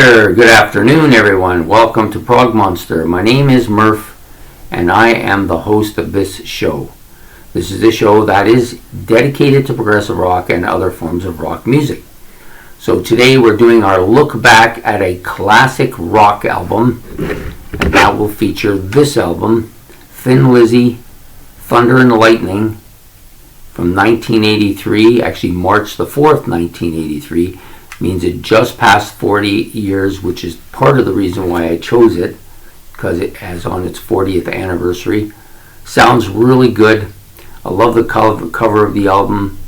there, good afternoon everyone. Welcome to Prog Monster. My name is Murph and I am the host of this show. This is a show that is dedicated to progressive rock and other forms of rock music. So today we're doing our look back at a classic rock album, and that will feature this album, Thin Lizzy, Thunder and Lightning, from 1983, actually March the 4th, 1983. Means it just passed 40 years, which is part of the reason why I chose it, because it has on its 40th anniversary. Sounds really good. I love the cover of the album.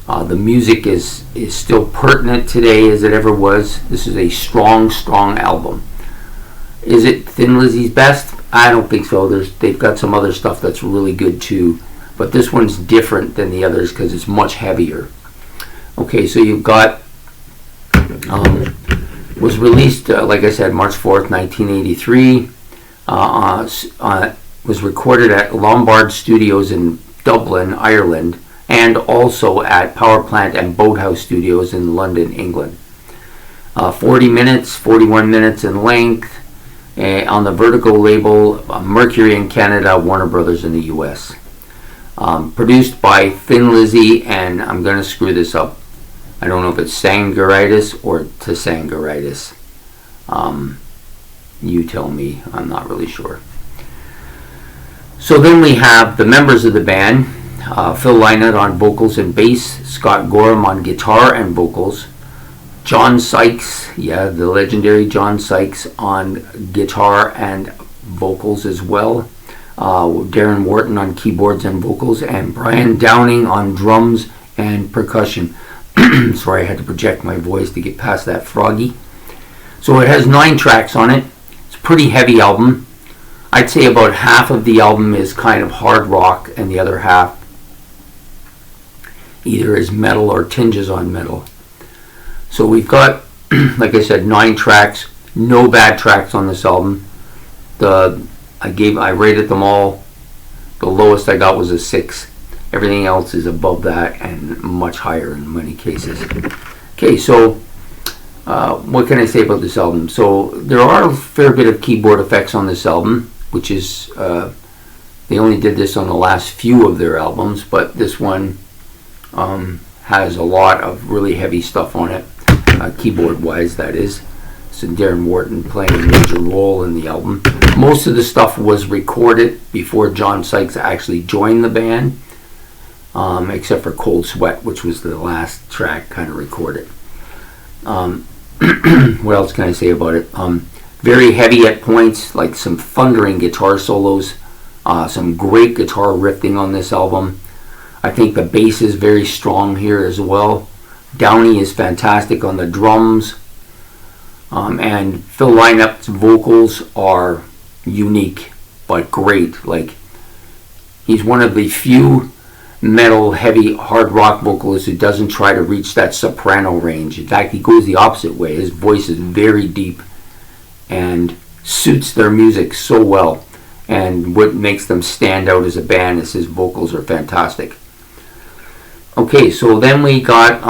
The music is still pertinent today as it ever was. This is a strong album. Is it Thin Lizzy's best? I don't think so. They've got some other stuff that's really good too, but this one's different than the others because it's much heavier. Okay, so you've got was released, like I said, March 4th, 1983. Was recorded at Lombard Studios in Dublin, Ireland, and also at Power Plant and Boathouse Studios in London, England. 41 minutes in length, on the Vertigo label, Mercury in Canada, Warner Brothers in the US. Produced by Thin Lizzy, and I'm going to screw this up. I don't know if it's Sangaritis or Tsangaritis. You tell me. I'm not really sure. So then we have the members of the band. Phil Lynott on vocals and bass. Scott Gorham on guitar and vocals. John Sykes, the legendary John Sykes on guitar and vocals as well. Darren Wharton on keyboards and vocals. And Brian Downing on drums and percussion. Sorry, I had to project my voice to get past that froggy. So it has 9 tracks on it. It's a pretty heavy album. I'd say about half of the album is kind of hard rock and the other half either is metal or tinges on metal. So we've got, like I said, 9 tracks. No bad tracks on this album. I rated them all. The lowest I got was a 6. Everything else is above that and much higher in many cases. Okay, so what can I say about this album? So there are a fair bit of keyboard effects on this album, which is, they only did this on the last few of their albums, but this one has a lot of really heavy stuff on it, keyboard-wise that is. So Darren Wharton playing a major role in the album. Most of the stuff was recorded before John Sykes actually joined the band. Except for Cold Sweat, which was the last track kind of recorded. What else can I say about it? Very heavy at points, like some thundering guitar solos, some great guitar riffing on this album. I think the bass is very strong here as well. Downey is fantastic on the drums, and Phil Lynott's vocals are unique but great. Like, he's one of the few metal, heavy, hard rock vocalist who doesn't try to reach that soprano range. In fact, he goes the opposite way. His voice is very deep and suits their music so well. And what makes them stand out as a band is his vocals are fantastic. Okay, so then we got,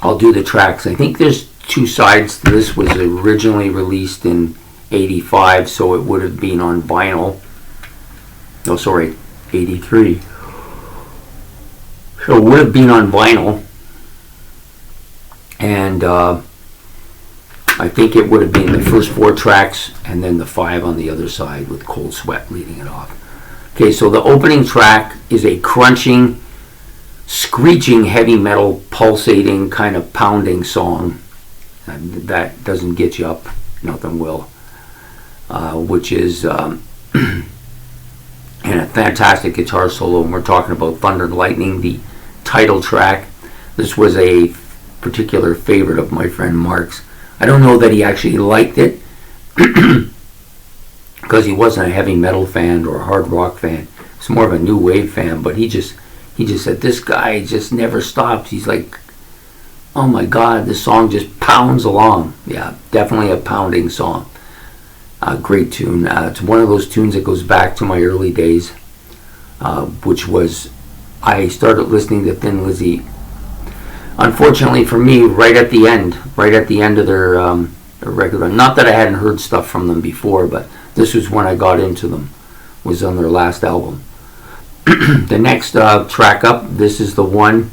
I'll do the tracks. I think there's 2 sides to this. Was originally released in 85, so it would have been on vinyl. No, sorry, 83. So it would have been on vinyl, and I think it would have been the first 4 tracks and then the 5 on the other side with Cold Sweat leading it off. Okay, so the opening track is a crunching, screeching heavy metal, pulsating, kind of pounding song. And that doesn't get you up, nothing will. Which is and a fantastic guitar solo. And we're talking about Thunder and Lightning, the title track. This was a particular favorite of my friend Mark's. I don't know that he actually liked it because he wasn't a heavy metal fan or a hard rock fan. He's more of a new wave fan, but he just said, this guy just never stops. He's like, oh my God, this song just pounds along. Yeah, definitely a pounding song. Great tune. It's one of those tunes that goes back to my early days, which was, I started listening to Thin Lizzy Unfortunately for me, right at the end of their record run. Not that I hadn't heard stuff from them before, but this was when I got into them. Was on their last album. The next track up, this is the one.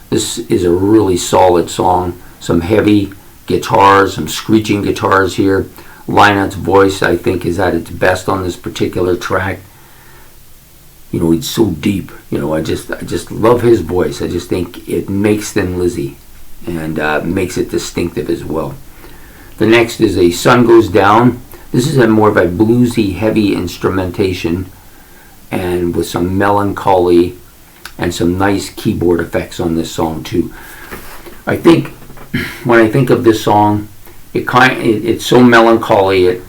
This is a really solid song. Some heavy guitars, some screeching guitars here. Lynotte's voice, I think, is at its best on this particular track. You know, it's so deep. You know, I just love his voice. I just think it makes Thin Lizzy and makes it distinctive as well. The next is a Sun Goes Down. This is a more of a bluesy, heavy instrumentation, and with some melancholy and some nice keyboard effects on this song too. I think when I think of this song, it's so melancholy.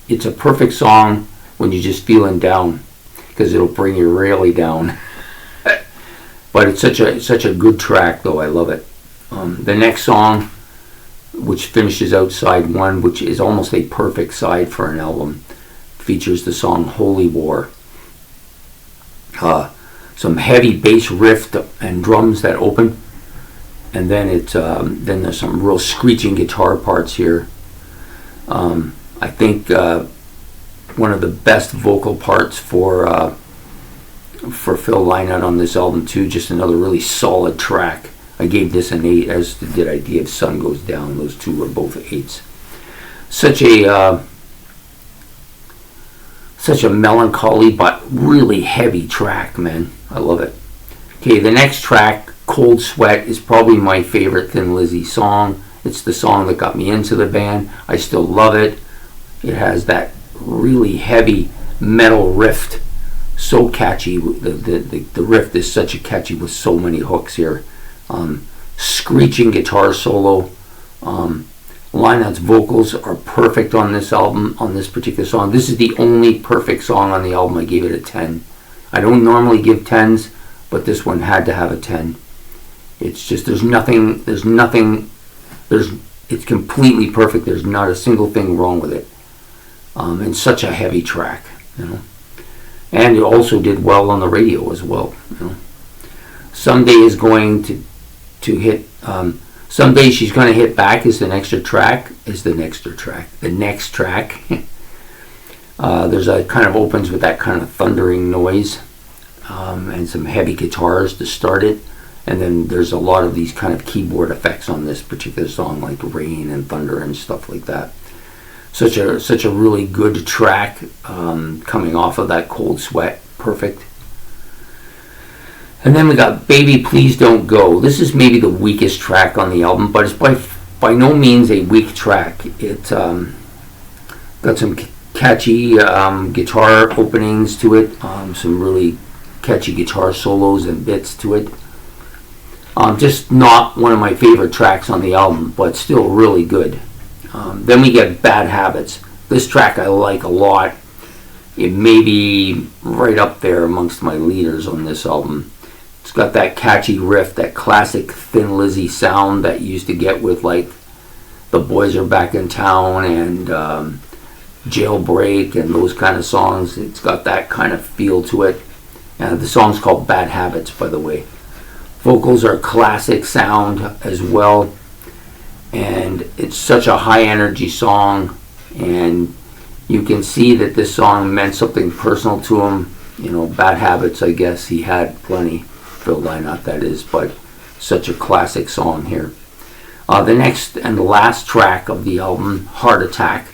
It's a perfect song when you're just feeling down, because it'll bring you really down. But it's such a good track, though. I love it. The next song, which finishes out side one, which is almost a perfect side for an album, features the song Holy War. Some heavy bass riff and drums that open, and then then there's some real screeching guitar parts here. I think one of the best vocal parts for Phil Lynott on this album too. Just another really solid track. I gave this an 8, as did I give Sun Goes Down. Those two were both 8s. Such a melancholy but really heavy track, man. I love it. Okay, the next track, Cold Sweat, is probably my favorite Thin Lizzy song. It's the song that got me into the band. I still love it. It has that really heavy metal riff, so catchy. The riff is such a catchy with so many hooks here. Screeching guitar solo. Lynotte's vocals are perfect on this album, on this particular song. This is the only perfect song on the album. I gave it a 10. I don't normally give 10s, but this one had to have a 10. It's just, it's completely perfect. There's not a single thing wrong with it. And such a heavy track, you know. And it also did well on the radio as well, you know. Someday is going to hit, Someday She's Gonna Hit Back is the next track. The next track. There's a kind of opens with that kind of thundering noise, and some heavy guitars to start it. And then there's a lot of these kind of keyboard effects on this particular song, like rain and thunder and stuff like that. Such a really good track, coming off of that Cold Sweat. Perfect. And then we got Baby Please Don't Go. This is maybe the weakest track on the album, but it's by no means a weak track. It got some catchy guitar openings to it, some really catchy guitar solos and bits to it. Just not one of my favorite tracks on the album, but still really good. Then we get Bad Habits. This track I like a lot. It may be right up there amongst my leaders on this album. It's got that catchy riff, that classic Thin Lizzy sound that you used to get with like The Boys Are Back in Town and Jailbreak and those kind of songs. It's got that kind of feel to it. And the song's called Bad Habits, by the way. Vocals are classic sound as well. And it's such a high energy song, and you can see that this song meant something personal to him. You know, bad habits, I guess he had plenty. Phil Lynott, that is, but such a classic song here. The next and the last track of the album, Heart Attack.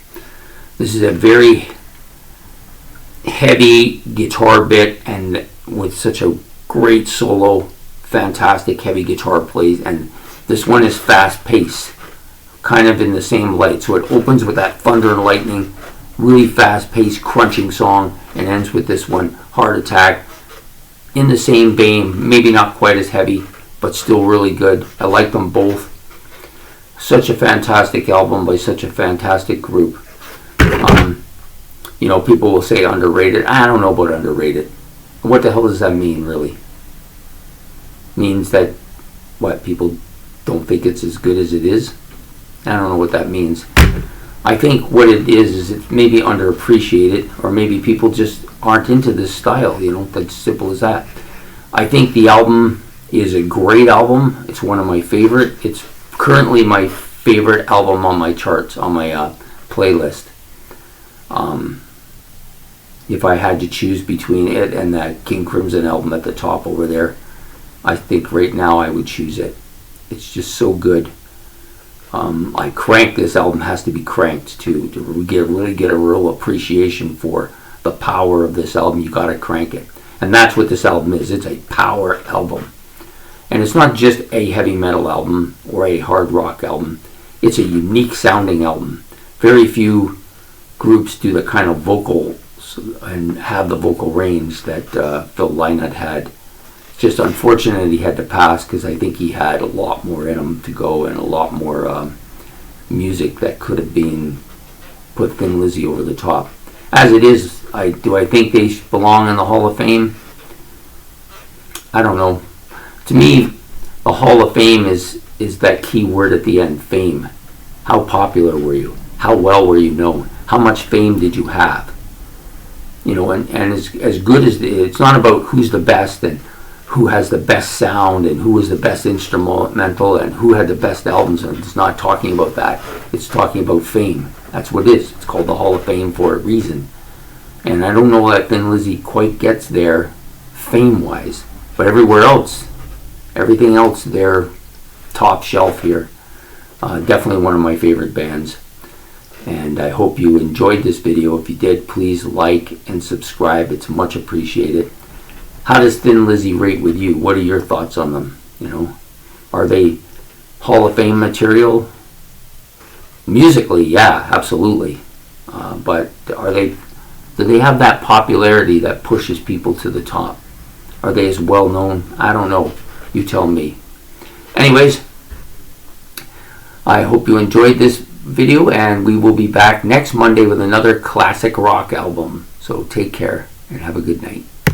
This is a very heavy guitar bit, and with such a great solo, fantastic heavy guitar plays, and this one is fast paced, kind of in the same light. So it opens with that thunder and lightning, really fast paced crunching song, and ends with this one, Heart Attack, in the same vein, maybe not quite as heavy, but still really good. I like them both. Such a fantastic album by such a fantastic group. You know, people will say underrated. I don't know about underrated. What the hell does that mean, really? Means that, what, people don't think it's as good as it is? I don't know what that means. I think what it is it's maybe underappreciated, or maybe people just aren't into this style, you know, that's simple as that. I think the album is a great album. It's one of my favorite. It's currently my favorite album on my charts, on my playlist. If I had to choose between it and that King Crimson album at the top over there, I think right now I would choose it. It's just so good. I crank this album, has to be cranked to really get a real appreciation for the power of this album. You gotta crank it. And that's what this album is. It's a power album. And it's not just a heavy metal album or a hard rock album. It's a unique sounding album. Very few groups do the kind of vocals and have the vocal range that Phil Lynott had. It's just unfortunate he had to pass, because I think he had a lot more in him to go, and a lot more music that could have been put Thin Lizzy over the top. As it is, do I think they belong in the Hall of Fame? I don't know. To me, the Hall of Fame is that key word at the end, fame. How popular were you? How well were you known? How much fame did you have? You know, and as good as it's not about who's the best and who has the best sound and who was the best instrumental and who had the best albums. And it's not talking about that. It's talking about fame. That's what it is. It's called the Hall of Fame for a reason. And I don't know that Thin Lizzy quite gets there fame-wise, but everywhere else, everything else, they're top shelf here. Definitely one of my favorite bands. And I hope you enjoyed this video. If you did, please like and subscribe. It's much appreciated. How does Thin Lizzy rate with you? What are your thoughts on them? You know, are they Hall of Fame material? Musically, yeah, absolutely. But do they have that popularity that pushes people to the top? Are they as well known? I don't know. You tell me. Anyways, I hope you enjoyed this video, and we will be back next Monday with another classic rock album. So take care and have a good night.